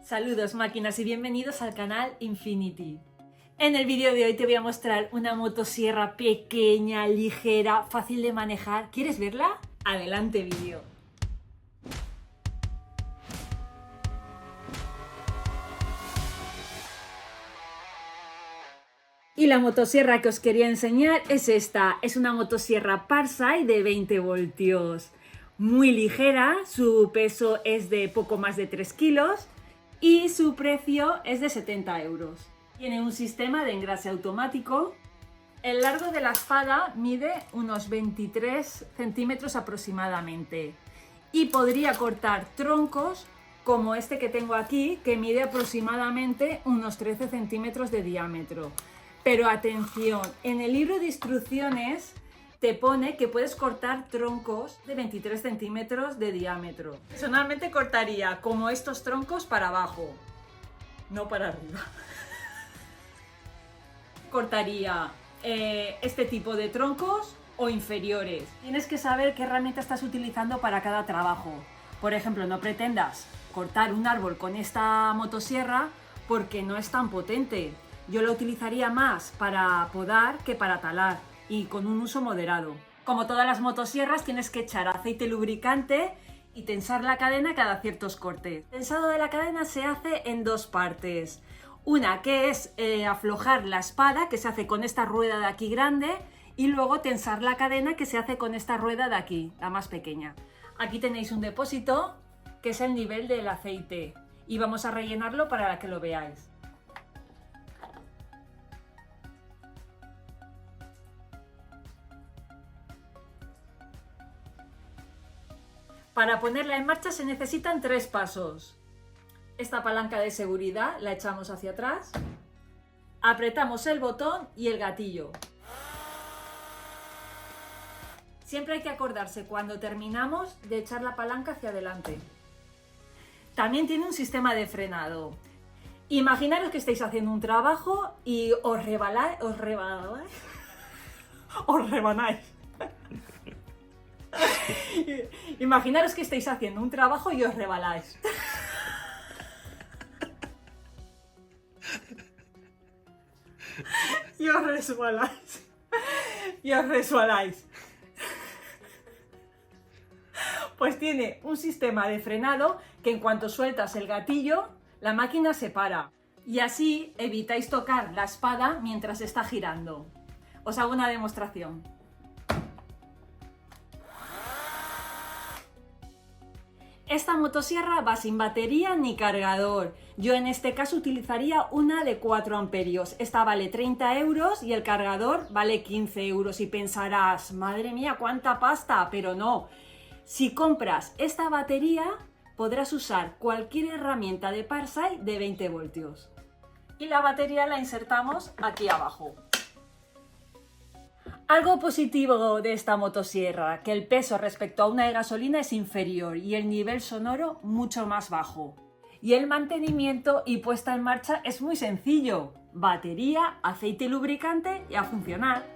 Saludos máquinas y bienvenidos al canal Infinity. En el vídeo de hoy te voy a mostrar una motosierra pequeña, ligera, fácil de manejar. ¿Quieres verla? Adelante vídeo. Y la motosierra que os quería enseñar es esta. Es una motosierra Parsai de 20 voltios. Muy ligera, su peso es de poco más de 3 kilos y su precio es de 70 euros. Tiene un sistema de engrase automático. El largo de la espada mide unos 23 centímetros aproximadamente y podría cortar troncos como este que tengo aquí, que mide aproximadamente unos 13 centímetros de diámetro. Pero atención, en el libro de instrucciones te pone que puedes cortar troncos de 23 centímetros de diámetro. Personalmente cortaría como estos troncos para abajo, no para arriba. Cortaría este tipo de troncos o inferiores. Tienes que saber qué herramienta estás utilizando para cada trabajo. Por ejemplo, no pretendas cortar un árbol con esta motosierra porque no es tan potente. Yo lo utilizaría más para podar que para talar y con un uso moderado. Como todas las motosierras, tienes que echar aceite lubricante y tensar la cadena cada ciertos cortes. El tensado de la cadena se hace en dos partes. Una que es aflojar la espada, que se hace con esta rueda de aquí grande, y luego tensar la cadena, que se hace con esta rueda de aquí, la más pequeña. Aquí tenéis un depósito, que es el nivel del aceite, y vamos a rellenarlo para que lo veáis. Para ponerla en marcha se necesitan 3 pasos. Esta palanca de seguridad la echamos hacia atrás, apretamos el botón y el gatillo. Siempre hay que acordarse cuando terminamos de echar la palanca hacia adelante. También tiene un sistema de frenado. Imaginaros que estáis haciendo un trabajo y os rebanáis. Imaginaros que estáis haciendo un trabajo y os rebaláis. Y os resbaláis. Y os resbaláis. Pues tiene un sistema de frenado que en cuanto sueltas el gatillo, la máquina se para. Y así evitáis tocar la espada mientras está girando. Os hago una demostración. Esta motosierra va sin batería ni cargador. Yo en este caso utilizaría una de 4 amperios. Esta vale 30 euros y el cargador vale 15 euros. Y pensarás, madre mía, cuánta pasta, pero no. Si compras esta batería, podrás usar cualquier herramienta de Parsai de 20 voltios. Y la batería la insertamos aquí abajo. Algo positivo de esta motosierra, que el peso respecto a una de gasolina es inferior y el nivel sonoro mucho más bajo. Y el mantenimiento y puesta en marcha es muy sencillo. Batería, aceite y lubricante y a funcionar.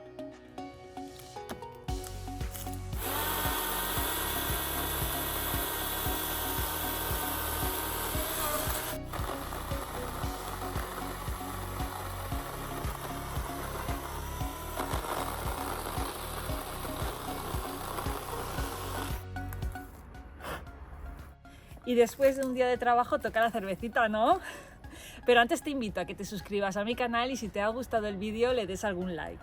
Y después de un día de trabajo toca la cervecita, ¿no? Pero antes te invito a que te suscribas a mi canal y si te ha gustado el vídeo le des algún like.